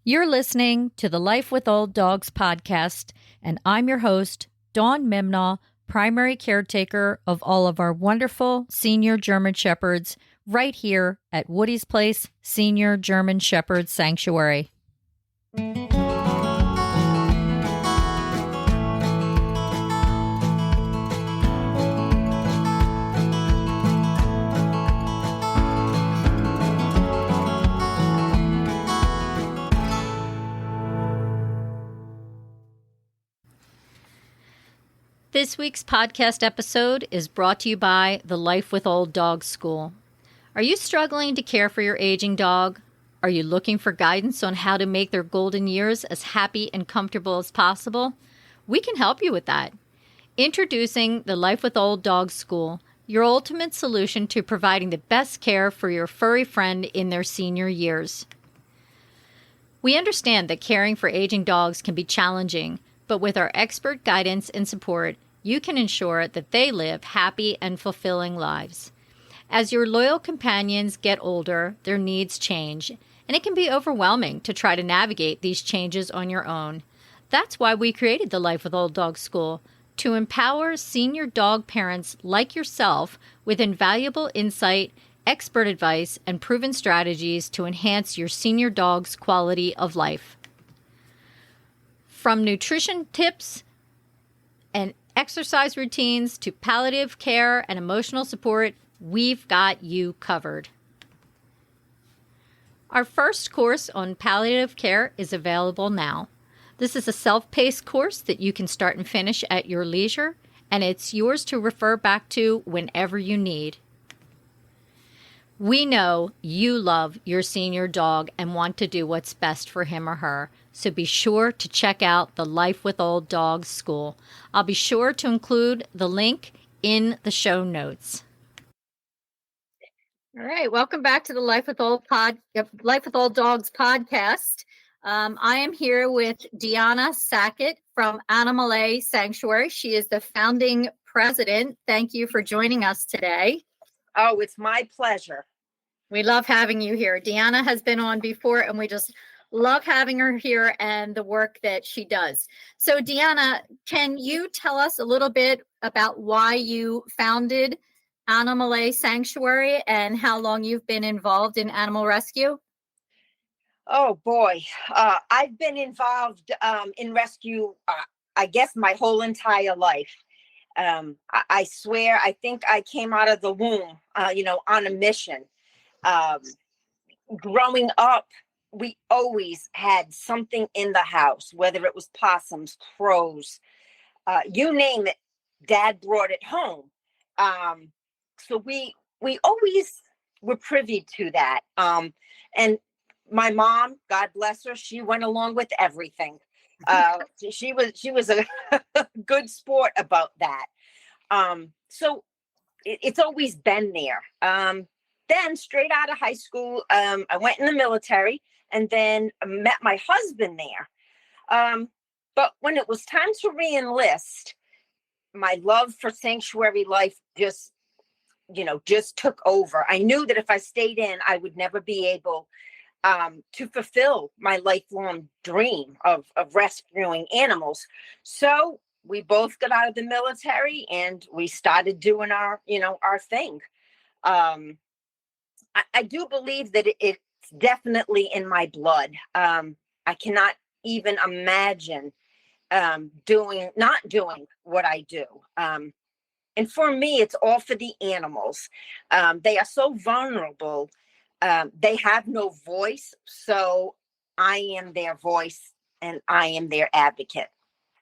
You're listening to the Life with Old Dogs podcast, and I'm your host, Dawn Mimnaugh, primary caretaker of all of our wonderful senior German Shepherds right here at Woody's Place Senior German Shepherd Sanctuary. This week's podcast episode is brought to you by the Life with Old Dogs School. Are you struggling to care for your aging dog? Are you looking for guidance on how to make their golden years as happy and comfortable as possible? We can help you with that. Introducing the Life with Old Dogs School, your ultimate solution to providing the best care for your furry friend in their senior years. We understand that caring for aging dogs can be challenging, but with our expert guidance and support, you can ensure that they live happy and fulfilling lives. As your loyal companions get older, their needs change, and it can be overwhelming to try to navigate these changes on your own. That's why we created the Life with Old Dogs School, to empower senior dog parents like yourself with invaluable insight, expert advice, and proven strategies to enhance your senior dog's quality of life. From nutrition tips and exercise routines to palliative care and emotional support, we've got you covered. Our first course on palliative care is available now. This is a self-paced course that you can start and finish at your leisure, and it's yours to refer back to whenever you need. We know you love your senior dog and want to do what's best for him or her, so be sure to check out the Life with Old Dogs School. I'll be sure to include the link in the show notes. All right, welcome back to the Life with Old Dogs podcast. I am here with Deanna Sackett from Animale Sanctuary. She is the founding president. Thank you for joining us today. Oh, it's my pleasure. We love having you here. Deanna has been on before, and we just love having her here and the work that she does. So, Deanna, can you tell us a little bit about why you founded Animale Sanctuary and how long you've been involved in animal rescue? Oh, boy. I've been involved in rescue, I guess, my whole entire life. I swear, I think I came out of the womb, on a mission. Growing up, we always had something in the house, whether it was possums, crows, you name it, Dad brought it home. So we always were privy to that. And my mom, God bless her, she went along with everything. She was a good sport about that. So it's always been there. Then straight out of high school, I went in the military and then met my husband there. But when it was time to re-enlist, my love for sanctuary life just took over. I knew that if I stayed in, I would never be able to fulfill my lifelong dream of rescuing animals. So we both got out of the military and we started doing our thing. I do believe that it's definitely in my blood. I cannot even imagine not doing what I do. And for me, it's all for the animals. They are so vulnerable. They have no voice. So I am their voice and I am their advocate.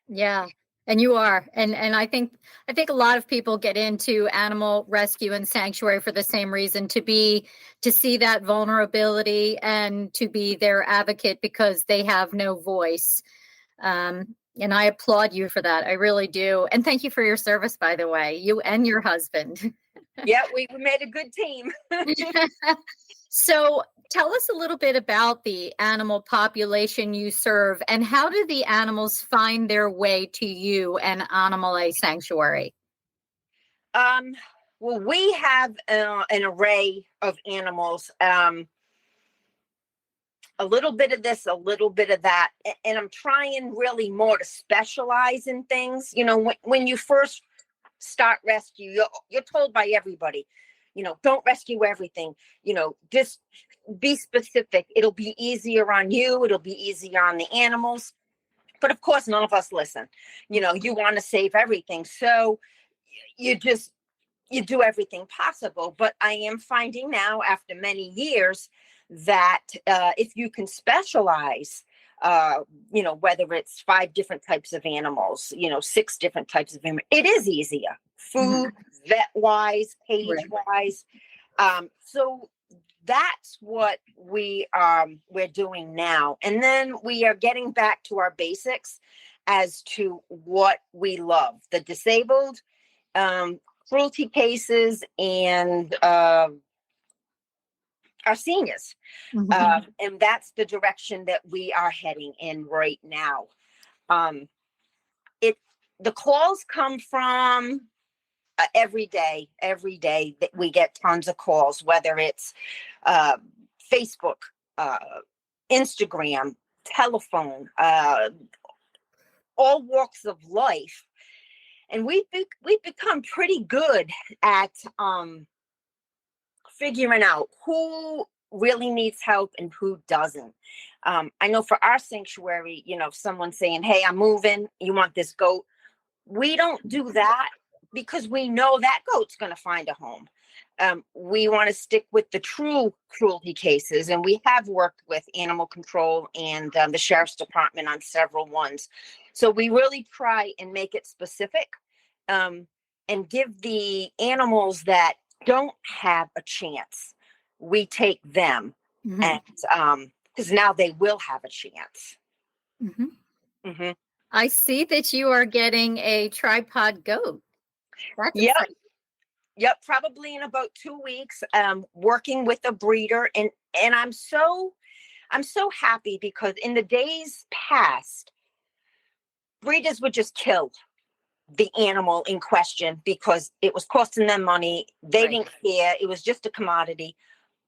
Yeah. And you are. And I think a lot of people get into animal rescue and sanctuary for the same reason, to see that vulnerability and to be their advocate because they have no voice. And I applaud you for that. I really do. And thank you for your service, by the way, you and your husband. Yeah, we made a good team. So tell us a little bit about the animal population you serve and how do the animals find their way to you and Animale Sanctuary? Well, we have an array of animals. A a little bit of this, a little bit of that. And I'm trying really more to specialize in things. You know, when you first start rescue, you're told by everybody, you know, don't rescue everything, you know, just be specific. It'll be easier on you. It'll be easier on the animals. But of course, none of us listen. You know, you want to save everything. So you do everything possible. But I am finding now, after many years, that if you can specialize, you know, whether it's 5 different types of animals, you know, 6 different types of animals, it is easier. Food, vet wise, cage wise. So that's what we're doing now. And then we are getting back to our basics as to what we love: the disabled, cruelty cases, and our seniors. And that's the direction that we are heading in right now. The calls come from every day that we get tons of calls, whether it's Facebook, Instagram, telephone, all walks of life. And we've become pretty good at figuring out who really needs help and who doesn't. I know for our sanctuary, you know, if someone's saying, hey, I'm moving, you want this goat, we don't do that because we know that goat's going to find a home. We want to stick with the true cruelty cases, and we have worked with animal control and the sheriff's department on several ones. So we really try and make it specific, and give the animals that don't have a chance, we take them, and because now they will have a chance. I see that you are getting a tripod goat. That's exciting. Yep, probably in about 2 weeks. Working with a breeder, and I'm so happy, because in the days past, breeders would just kill the animal in question because it was costing them money. They didn't care. It was just a commodity.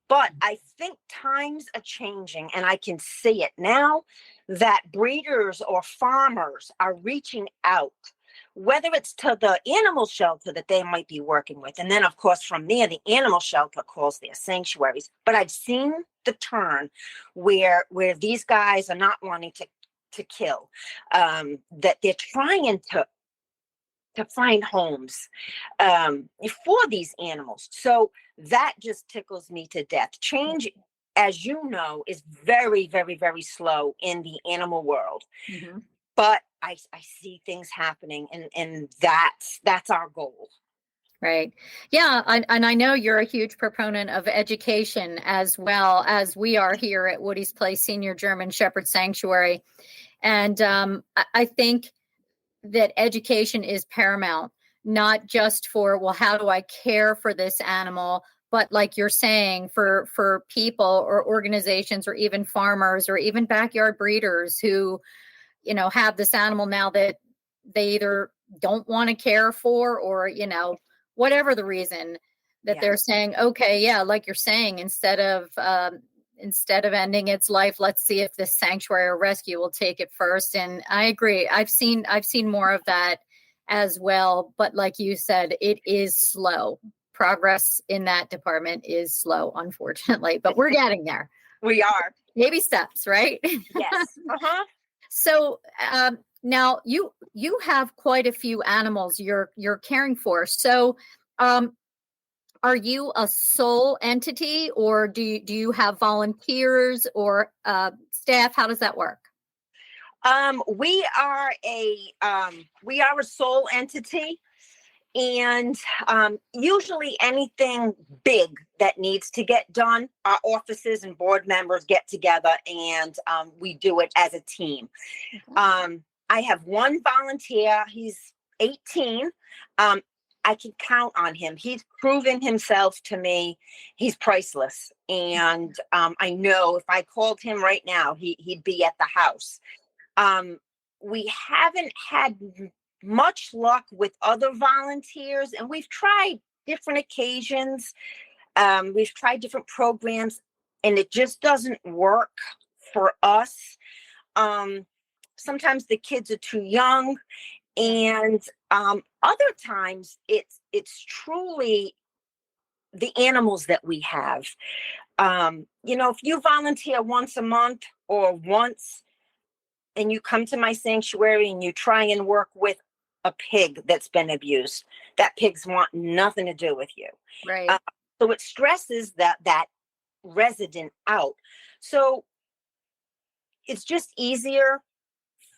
But I think times are changing, and I can see it now that breeders or farmers are reaching out, whether it's to the animal shelter that they might be working with. And then, of course, from there, the animal shelter calls their sanctuaries. But I've seen the turn where these guys are not wanting to kill, that they're trying to find homes for these animals. So that just tickles me to death. Change, as you know, is very, very, very slow in the animal world. But I see things happening, and that's our goal. Right. Yeah. And I know you're a huge proponent of education, as well as we are here at Woody's Place Senior German Shepherd Sanctuary. And I think that education is paramount, not just for, well, how do I care for this animal, but like you're saying, for people or organizations or even farmers or even backyard breeders who, you know, have this animal now that they either don't want to care for, or, you know, whatever the reason, that they're saying, okay, yeah, like you're saying, instead of ending its life, let's see if this sanctuary or rescue will take it first. And I agree. I've seen more of that as well. But like you said, it is slow. Progress in that department is slow, unfortunately, but we're getting there. We are. Baby steps, right? Yes. So now you have quite a few animals you're caring for. So are you a sole entity, or do you have volunteers or staff? How does that work? We are a sole entity, and usually anything big that needs to get done, our offices and board members get together, and we do it as a team. I have one volunteer. He's 18. I can count on him. He's proven himself to me. He's priceless. And I know if I called him right now, he'd be at the house. We haven't had much luck with other volunteers, and we've tried different occasions. We've tried different programs, and it just doesn't work for us. Sometimes the kids are too young, and other times it's truly the animals that we have. If you volunteer once a month or once, and you come to my sanctuary and you try and work with a pig that's been abused, that pigs want nothing to do with you. Right. So it stresses that resident out. So it's just easier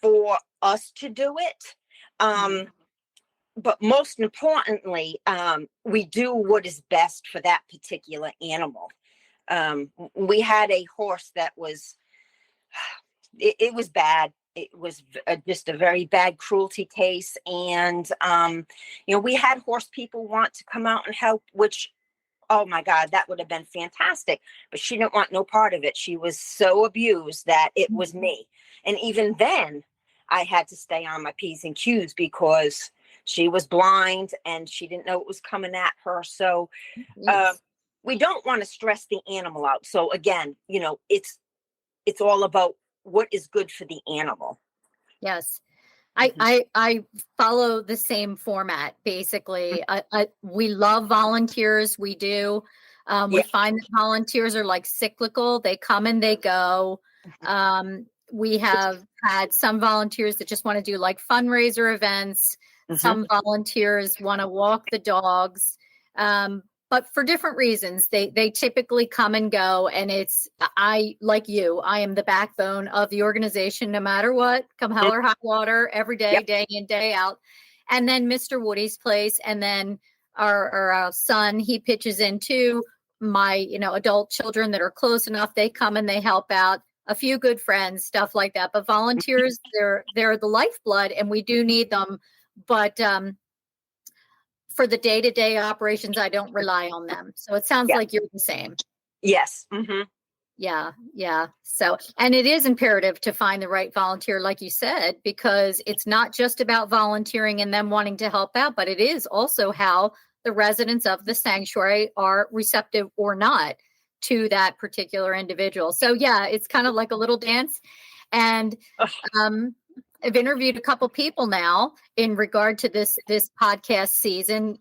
for us to do it. But most importantly, we do what is best for that particular animal. We had a horse that was, it was bad. It was just a very bad cruelty case. And, we had horse people want to come out and help, which, oh my God, that would have been fantastic. But she didn't want no part of it. She was so abused that it was me. And even then, I had to stay on my P's and Q's because she was blind and she didn't know it was coming at her. So we don't want to stress the animal out. So again, it's all about what is good for the animal. Yes. I follow the same format, basically. We love volunteers. We do. We find that volunteers are like cyclical. They come and they go. We have had some volunteers that just want to do like fundraiser events. Some volunteers want to walk the dogs. But for different reasons, they typically come and go. And like you, I am the backbone of the organization, no matter what, come hell or high water, every day, day in, day out. And then Mr. Woody's place. And then our son, he pitches in too. My, adult children that are close enough, they come and they help out. A few good friends, stuff like that. But volunteers, they're the lifeblood, and we do need them. But for the day-to-day operations, I don't rely on them. So it sounds like you're the same. Yes. Yeah. So, and it is imperative to find the right volunteer, like you said, because it's not just about volunteering and them wanting to help out, but it is also how the residents of the sanctuary are receptive or not to that particular individual. So yeah, it's kind of like a little dance. And I've interviewed a couple people now in regard to this podcast season,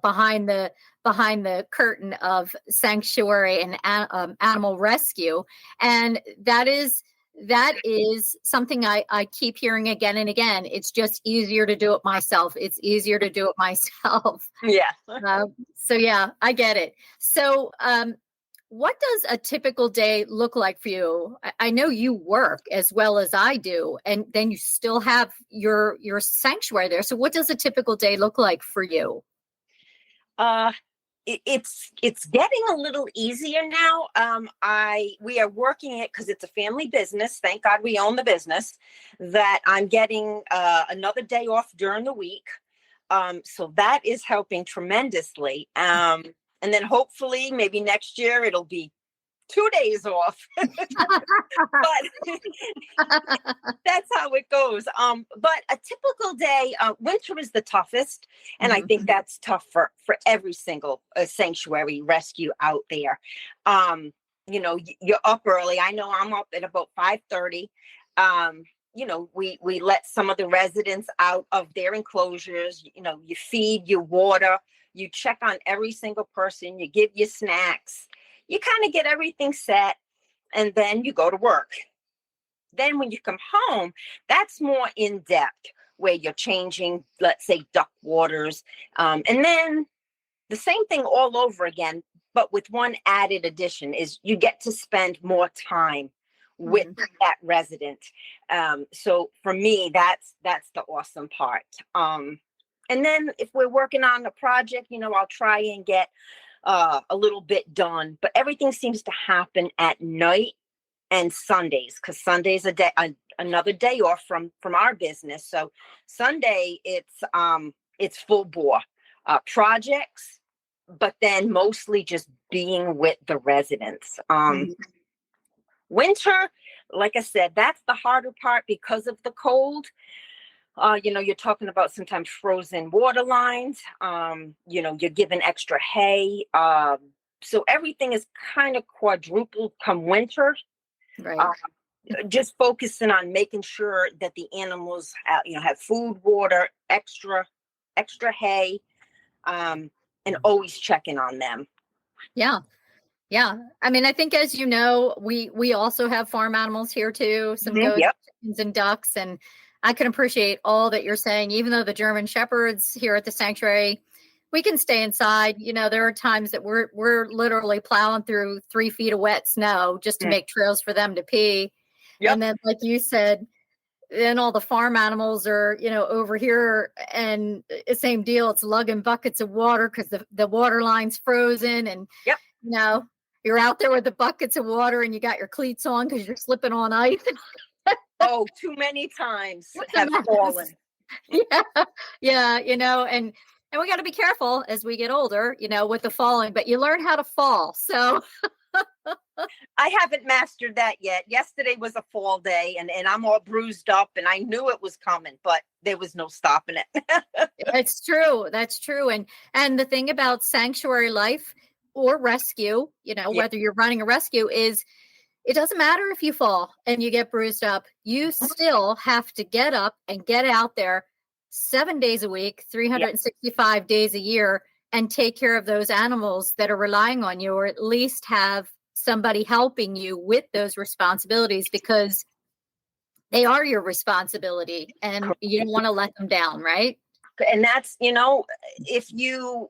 behind the curtain of sanctuary and animal rescue. And that is something I keep hearing again and again. It's just easier to do it myself. Yeah. So yeah, I get it. So, what does a typical day look like for you? I know you work as well as I do, and then you still have your sanctuary there. So what does a typical day look like for you? It's getting a little easier now. We are working it because it's a family business. Thank God we own the business. That I'm getting another day off during the week. So that is helping tremendously. And then hopefully maybe next year it'll be 2 days off. But that's how it goes. But a typical day, winter is the toughest. And I think that's tough for every single sanctuary rescue out there. You're up early. I know I'm up at about 5:30. We let some of the residents out of their enclosures. You feed, you water, you check on every single person, you give you snacks, you kind of get everything set, and then you go to work. Then when you come home, that's more in depth, where you're changing, let's say, duck waters. And then the same thing all over again, but with one added addition is you get to spend more time with that resident. So for me, that's the awesome part. And then if we're working on a project, I'll try and get a little bit done, but everything seems to happen at night and Sundays, because Sunday's another day off from our business. So Sunday it's full bore projects, but then mostly just being with the residents. Winter, like I said, that's the harder part because of the cold. You're talking about sometimes frozen water lines. You're given extra hay. So everything is kind of quadrupled come winter. Right. just focusing on making sure that the animals have food, water, extra hay, and always checking on them. Yeah. Yeah. I mean, I think, as you know, we also have farm animals here too, some goats, Yep. chickens, and ducks. And I can appreciate all that you're saying, even though the German Shepherds here at the sanctuary, we can stay inside. There are times that we're literally plowing through 3 feet of wet snow just to make trails for them to pee. Yep. And then, like you said, then all the farm animals are, over here, and same deal. It's lugging buckets of water because the water line's frozen. And, Yep. You're out there with the buckets of water and you got your cleats on because you're slipping on ice. Oh, too many times have fallen. Yeah. And we got to be careful as we get older, with the falling, but you learn how to fall. So I haven't mastered that yet. Yesterday was a fall day and I'm all bruised up and I knew it was coming, but there was no stopping it. It's true. That's true. And the thing about sanctuary life or rescue, whether you're running a rescue, is it doesn't matter if you fall and you get bruised up. You still have to get up and get out there 7 days a week, 365 days a year, and take care of those animals that are relying on you, or at least have somebody helping you with those responsibilities, because they are your responsibility and you don't want to let them down, right? And that's, if you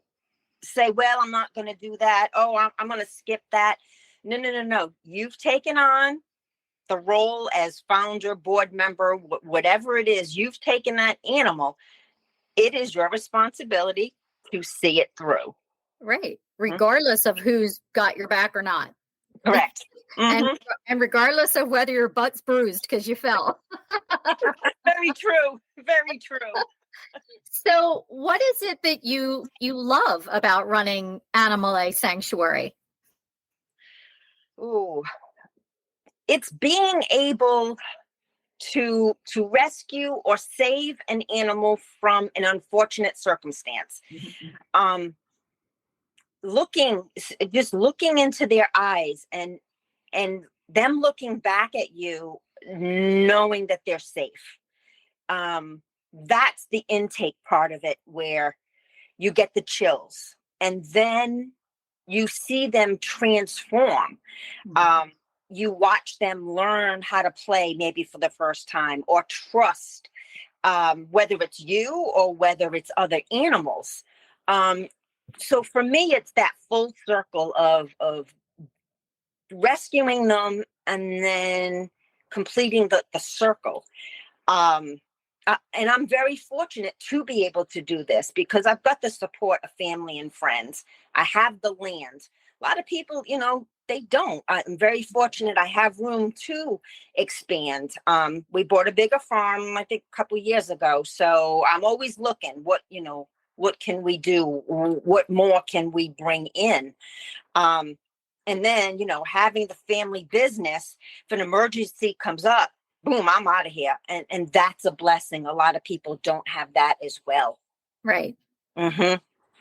say, well, I'm not going to do that. Oh, I'm going to skip that. No. You've taken on the role as founder, board member, whatever it is. You've taken that animal. It is your responsibility to see it through. Right. Regardless of who's got your back or not. Correct. And regardless of whether your butt's bruised because you fell. Very true. Very true. So what is it that you love about running Animale Sanctuary? Ooh, it's being able to rescue or save an animal from an unfortunate circumstance. Just looking into their eyes and them looking back at you, knowing that they're safe. That's the intake part of it, where you get the chills and then you see them transform. You watch them learn how to play, maybe for the first time, or trust, whether it's you or whether it's other animals. So for me, it's that full circle of rescuing them and then completing the circle. And I'm very fortunate to be able to do this because I've got the support of family and friends. I have the land. A lot of people, they don't. I'm very fortunate. I have room to expand. We bought a bigger farm, I think, a couple of years ago. So I'm always looking what can we do? What more can we bring in? And then, having the family business, if an emergency comes up, boom, I'm out of here. And that's a blessing. A lot of people don't have that as well. Right.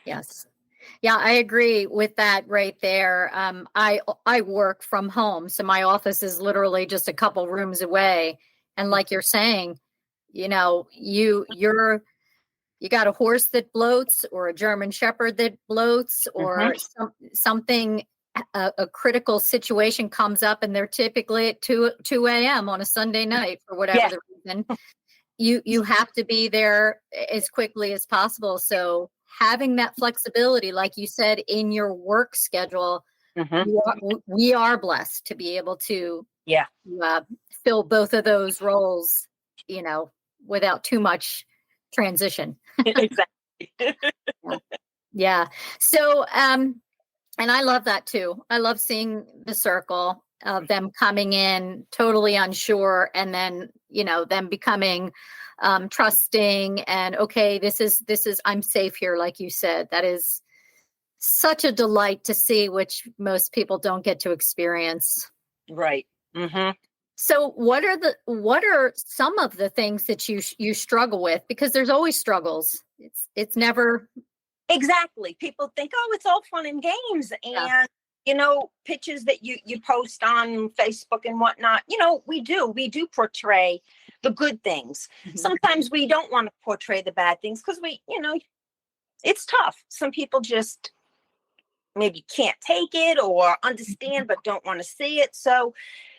Yes. Yeah, I agree with that right there. I work from home, so my office is literally just a couple rooms away. And like you're saying, you got a horse that bloats, or a German Shepherd that bloats, or something. A critical situation comes up, and they're typically at 2 a.m. on a Sunday night for whatever the reason. You have to be there as quickly as possible. So having that flexibility, like you said, in your work schedule, we are blessed to be able to fill both of those roles, without too much transition. Exactly. Yeah. So, and I love that too. I love seeing the circle of them coming in totally unsure, and then, them becoming trusting, and okay, this is, I'm safe here. Like you said, that is such a delight to see, which most people don't get to experience. Right. So what are some of the things that you struggle with? Because there's always struggles. It's never. Exactly. People think, oh, it's all fun and games. And, pictures that you post on Facebook and whatnot, we do portray the good things. Mhm. Sometimes we don't want to portray the bad things because it's tough. Some people just maybe can't take it or understand, but don't want to see it. So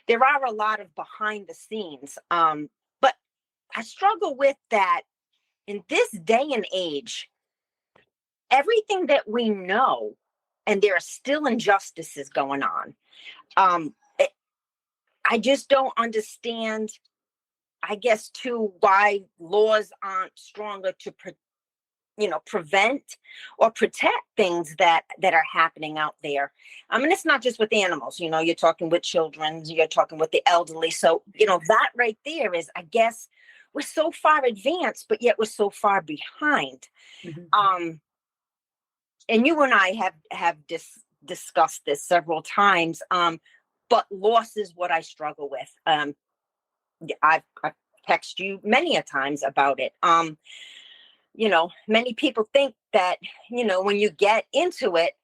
there are a lot of behind the scenes. But I struggle with that in this day and age, everything that we know, and there are still injustices going on. I just don't understand, I guess, too, why laws aren't stronger to prevent or protect things that are happening out there. I mean, it's not just with animals. You're talking with children, you're talking with the elderly. So that right there is, I guess, we're so far advanced, but yet we're so far behind. Mhm. And you and I have discussed this several times. But loss is what I struggle with. I've texted you many a times about it. Many people think that, when you get into it,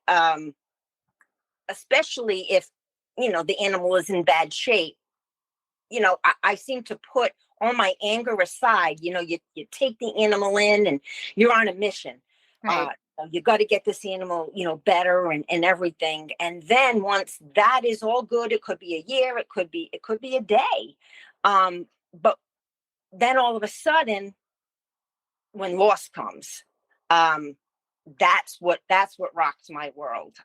especially if, the animal is in bad shape, I seem to put all my anger aside. You take the animal in and you're on a mission. Right. You got to get this animal, better and everything. And then once that is all good, it could be a year, it could be a day. But then all of a sudden, when loss comes, that's what rocks my world.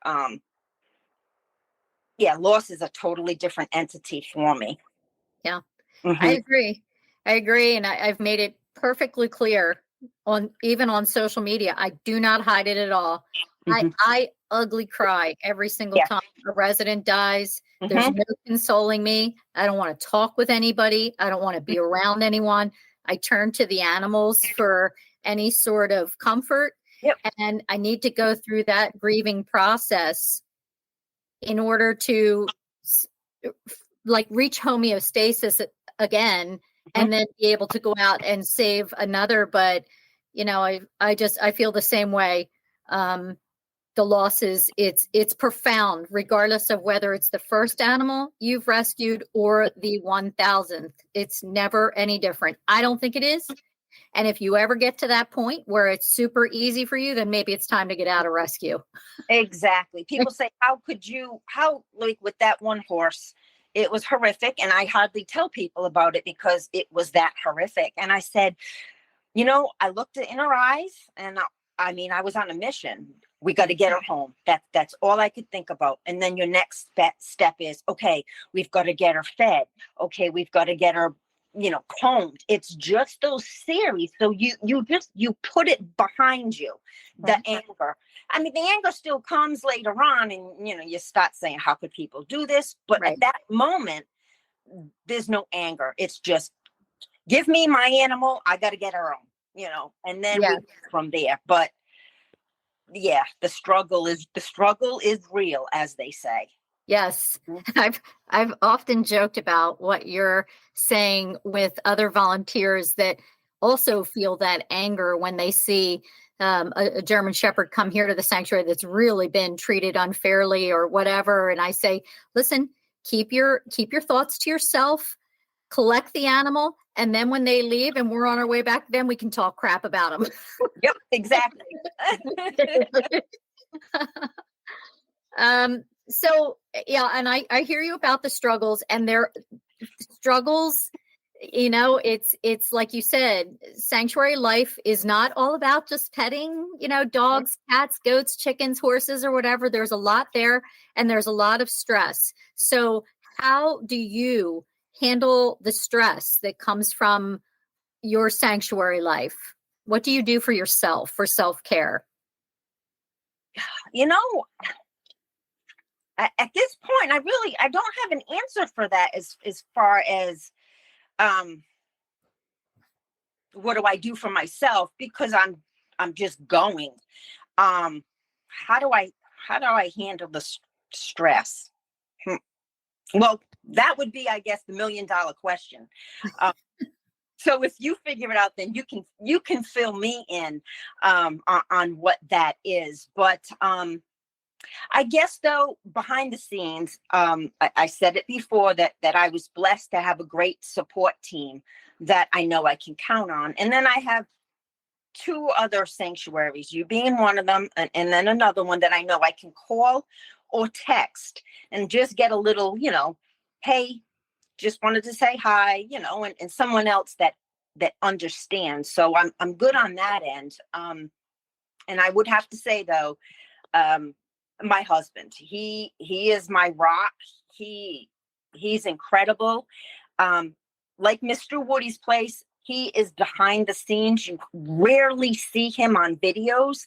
Yeah, loss is a totally different entity for me. Yeah, I Hmm. agree. I agree. And I've made it perfectly clear even on social media. I do not hide it at all. I, Hmm. I ugly cry every single Yeah. time a resident dies. There's Hmm. no consoling me. I don't want to talk with anybody. I don't want to be around anyone. I turn to the animals for any sort of comfort. Yep. And I need to go through that grieving process in order to reach homeostasis again Hmm. and then be able to go out and save another. But I feel the same way. The loss is it's profound regardless of whether it's the first animal you've rescued or the 1000th. It's never any different. I don't think it is. And if you ever get to that point where it's super easy for you, then maybe it's time to get out of rescue. Exactly. People say, like with that one horse, it was horrific. And I hardly tell people about it because it was that horrific. And I said, I looked in her eyes and I mean, I was on a mission. We got to get her home. That's all I could think about. And then your next step is, okay, we've got to get her fed. Okay, we've got to get her, combed. It's just those series. So you put it behind you, the Right. anger. I mean, the anger still comes later on, and you start saying, how could people do this? But at Right. that moment, there's no anger. It's just, give me my animal. I got to get her home. And then we Yeah. go from there. But yeah, the struggle is real, as they say. Yes. Mhm. I've often joked about what you're saying with other volunteers that also feel that anger when they see a German Shepherd come here to the sanctuary that's really been treated unfairly or whatever. And I say, listen, keep your thoughts to yourself, collect the animal, and then when they leave and we're on our way back, then we can talk crap about them. Yep, exactly. So yeah, and I hear you about the struggles, and their struggles, it's like you said, sanctuary life is not all about just petting, dogs, cats, goats, chickens, horses, or whatever. There's a lot there, and there's a lot of stress. So how do you handle the stress that comes from your sanctuary life? What do you do for yourself for self-care? you know, at this point, I don't have an answer for that as far as um what do I do for myself, because I'm just going. Um how do I handle the stress? Hmm. Well, that would be, I guess, the $1,000,000 question. Um, so if you figure it out, then you can fill me in on what that is. But I guess though, behind the scenes, I said it before that I was blessed to have a great support team that I know I can count on. And then I have two other sanctuaries, you being one of them, and then another one that I know I can call or text and just get a little, hey, just wanted to say hi, and someone else that understands. So I'm good on that end. And I would have to say though, my husband, he is my rock. He's incredible. Like Mr. Woody's place, he is behind the scenes. You rarely see him on videos.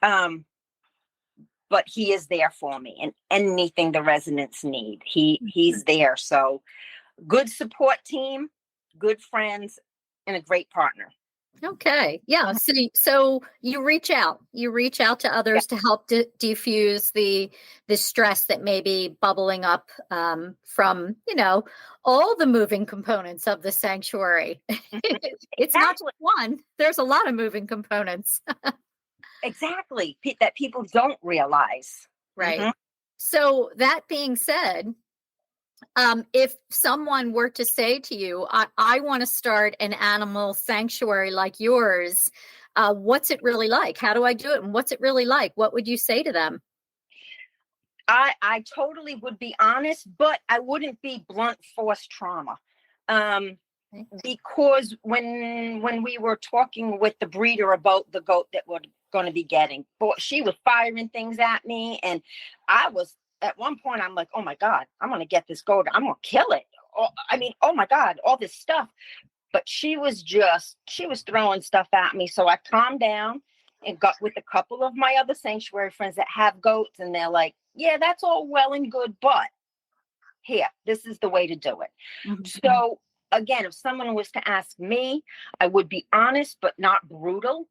But he is there for me, and anything the residents need, he's there. So good support team, good friends, and a great partner. Okay. Yeah. So you reach out to others to help diffuse the stress that may be bubbling up from, all the moving components of the sanctuary. It's not just one. There's a lot of moving components. Exactly. That people don't realize. Right. Mm-hmm. So that being said, if someone were to say to you, I want to start an animal sanctuary like yours, what's it really like? How do I do it? And what's it really like? What would you say to them? I totally would be honest, but I wouldn't be blunt force trauma. Because when we were talking with the breeder about the goat that we're going to be getting, she was firing things at me, and I was, at one point, I'm like, oh my God, I'm going to get this goat. I'm going to kill it. Oh my God, all this stuff. But she was throwing stuff at me. So I calmed down and got with a couple of my other sanctuary friends that have goats. And they're like, yeah, that's all well and good, but here, this is the way to do it. Mm-hmm. So again, if someone was to ask me, I would be honest, but not brutal.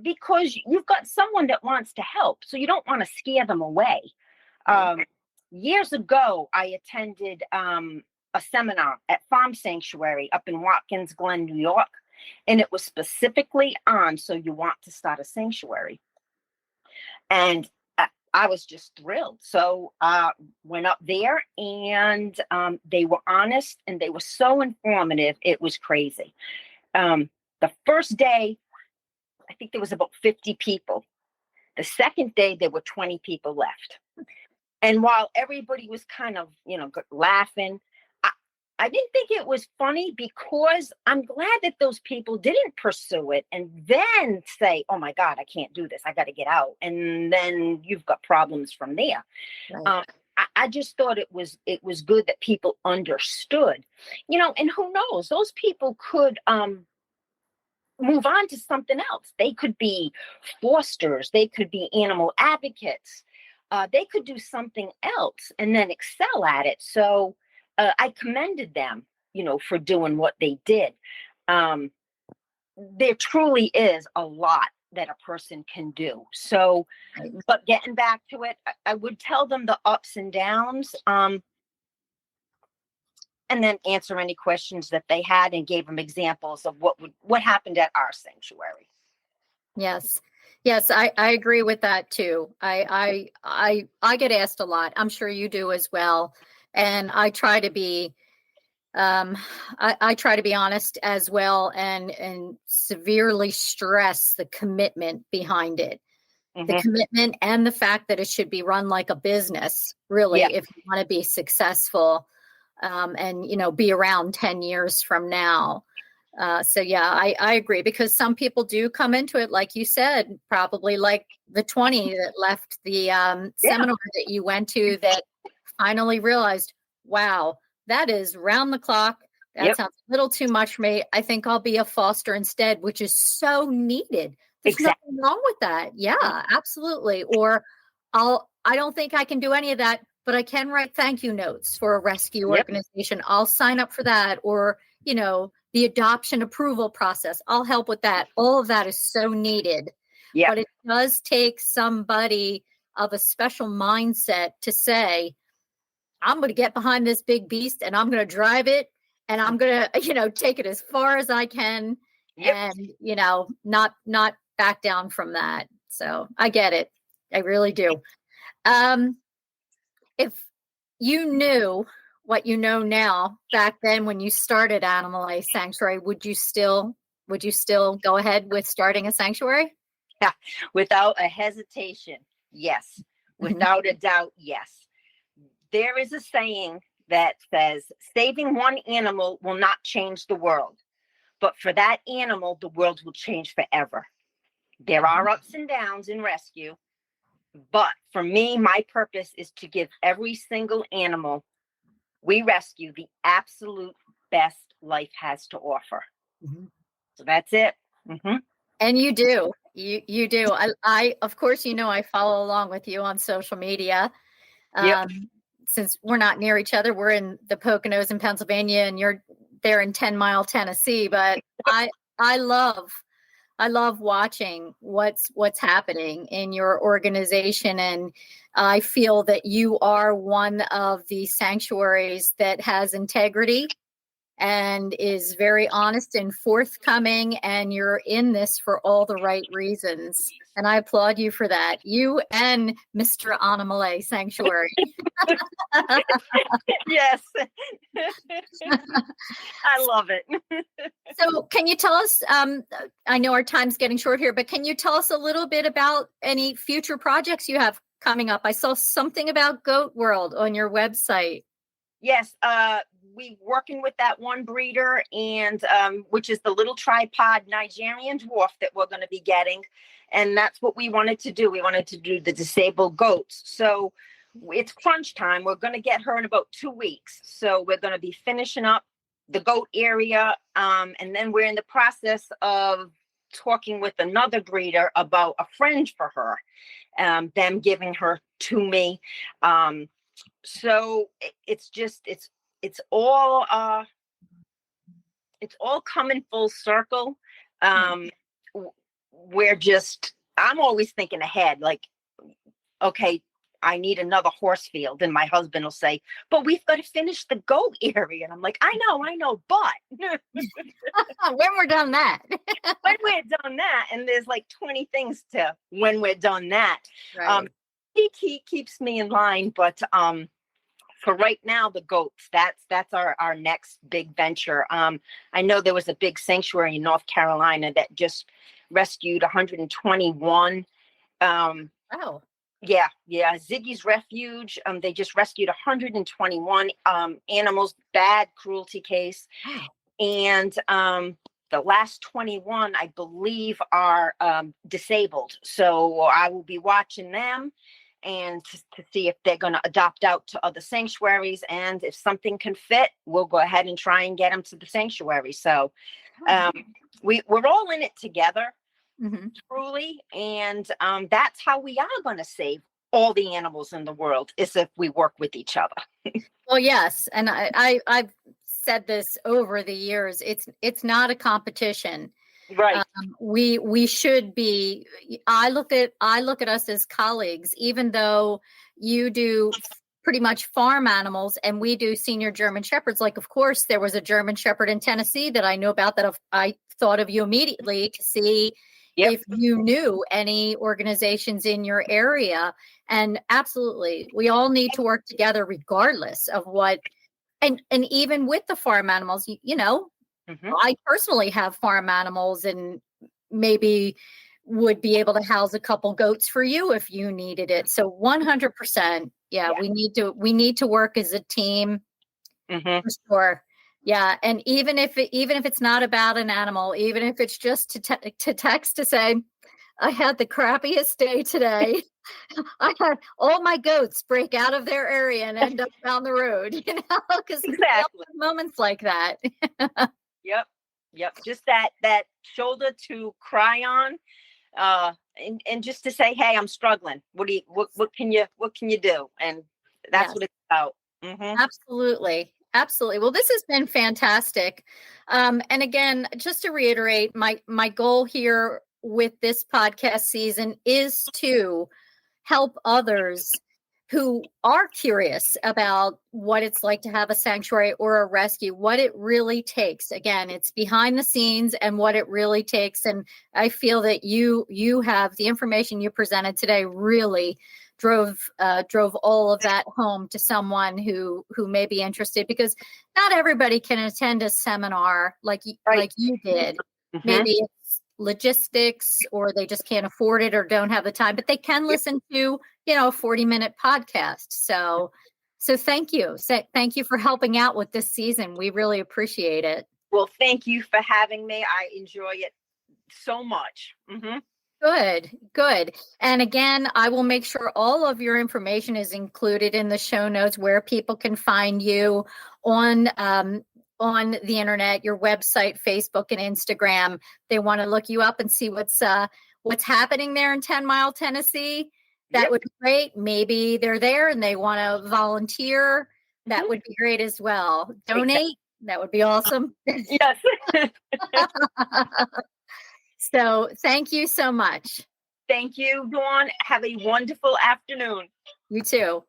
Because you've got someone that wants to help. So you don't want to scare them away. Years ago, I attended a seminar at Farm Sanctuary up in Watkins Glen, New York. And it was specifically on, so you want to start a sanctuary. And I was just thrilled. So went up there, and they were honest, and they were so informative. It was crazy. The first day, I think there was about 50 people. The second day, there were 20 people left. And while everybody was kind of, laughing, I didn't think it was funny, because I'm glad that those people didn't pursue it and then say, oh my God, I can't do this. I got to get out. And then you've got problems from there. Right. I just thought it was good that people understood, and who knows, those people could, move on to something else. They could be forsters. They could be animal advocates. They could do something else and then excel at it. So I commended them, for doing what they did. There truly is a lot that a person can do. So, but getting back to it, I would tell them the ups and downs. And then answer any questions that they had, and gave them examples of what happened at our sanctuary. Yes, I agree with that too. I get asked a lot. I'm sure you do as well, and I try to be, I try to be honest as well, and severely stress the commitment behind it. Mm-hmm. The commitment and the fact that it should be run like a business, really, if you want to be successful. And, be around 10 years from now. So, I agree, because some people do come into it, like you said, probably like the 20 that left the seminar that you went to, that finally realized, wow, that is round the clock. That sounds a little too much for me. I think I'll be a foster instead, which is so needed. There's nothing wrong with that. Yeah, absolutely. Or I don't think I can do any of that, but I can write thank you notes for a rescue organization. I'll sign up for that. Or, the adoption approval process, I'll help with that. All of that is so needed. Yep. But it does take somebody of a special mindset to say, I'm going to get behind this big beast, and I'm going to drive it, and I'm going to, take it as far as I can, and, not back down from that. So I get it. I really do. If you knew what you know now back then when you started Animale Sanctuary, would you still go ahead with starting a sanctuary? Yeah, without a hesitation, yes. Without a doubt, yes. There is a saying that says, saving one animal will not change the world, but for that animal, the world will change forever. There are ups and downs in rescue, but for me, my purpose is to give every single animal we rescue the absolute best life has to offer. Mm-hmm. So that's it. Mm-hmm. And you do. You do. I of course, I follow along with you on social media. Yep. Since we're not near each other, we're in the Poconos in Pennsylvania, and you're there in 10 Mile, Tennessee. But I love watching what's happening in your organization, and I feel that you are one of the sanctuaries that has integrity and is very honest and forthcoming, and you're in this for all the right reasons. And I applaud you for that. You and Mr. Animale Sanctuary. Yes. I love it. So can you tell us, I know our time's getting short here, but can you tell us a little bit about any future projects you have coming up? I saw something about Goat World on your website. Yes, we working with that one breeder, and which is the little tripod Nigerian dwarf that we're going to be getting, and that's what we wanted to do. We wanted to do the disabled goats. So it's crunch time. We're going to get her in about 2 weeks. So we're going to be finishing up the goat area, and then we're in the process of talking with another breeder about a friend for her, them giving her to me. So it's all coming full circle. I'm always thinking ahead, like, okay, I need another horse field, and my husband will say, but we've got to finish the goat area, and I'm like, I know, but when we're done that, and there's like 20 things to when we're done that. Right. He keeps me in line, but for right now, the goats, that's our next big venture. I know there was a big sanctuary in North Carolina that just rescued 121. Wow. Yeah. Ziggy's Refuge. They just rescued 121 animals, bad cruelty case. Wow. And the last 21, I believe, are disabled. So I will be watching them and to see if they're going to adopt out to other sanctuaries. And if something can fit, we'll go ahead and try and get them to the sanctuary. So we're all in it together, truly. And that's how we are going to save all the animals in the world, is if we work with each other. Well, yes. And I've said this over the years. It's not a competition. Right. We should be. I look at us as colleagues, even though you do pretty much farm animals and we do senior German Shepherds. Like, of course, there was a German Shepherd in Tennessee that I know about, that I thought of you immediately to see if you knew any organizations in your area. And absolutely, we all need to work together regardless of what, and even with the farm animals, I personally have farm animals and maybe would be able to house a couple goats for you if you needed it. So 100%. Yeah. We need to work as a team. For sure. Yeah. And even if it's not about an animal, even if it's just to text to say, I had the crappiest day today. I had all my goats break out of their area and end up down the road, because exactly moments like that. Yep. Just that shoulder to cry on, and just to say, hey, I'm struggling. What can you do? And that's what it's about. Absolutely. Well, this has been fantastic. And again, just to reiterate, my goal here with this podcast season is to help others who are curious about what it's like to have a sanctuary or a rescue, what it really takes. Again, it's behind the scenes and what it really takes. And I feel that you have the information you presented today really drove all of that home to someone who may be interested, because not everybody can attend a seminar like you did. Maybe it's logistics, or they just can't afford it or don't have the time, but they can listen to a 40-minute podcast. So thank you. Thank you for helping out with this season. We really appreciate it. Well, thank you for having me. I enjoy it so much. Good. And again, I will make sure all of your information is included in the show notes, where people can find you on the internet, your website, Facebook, and Instagram. They want to look you up and see what's happening there in 10 Mile, Tennessee. That would be great. Maybe they're there and they want to volunteer. That would be great as well. Donate. Exactly. That would be awesome. Yes. So thank you so much. Thank you, Dawn. Have a wonderful afternoon. You too.